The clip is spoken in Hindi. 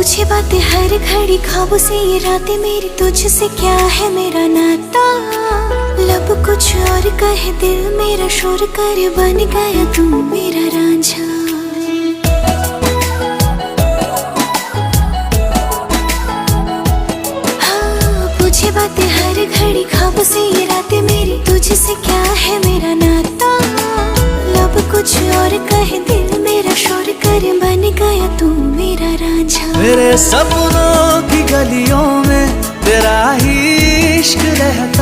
पूछे बातें हर घड़ी, ख्वाबों से ये रातें मेरी, तुझसे क्या है मेरा नाता। लब कुछ और कहे, दिल मेरा शोर कर, बन गया तू मेरा रांझा। हाँ, पूछे बातें हर घड़ी, ख्वाबों से ये रातें मेरी, तुझसे क्या है मेरा नाता। लब कुछ और कहे, दिल मेरा शोर कर, बन गया तू मेरा रांझा। मेरे सपनों की गलियों में तेरा ही इश्क रहता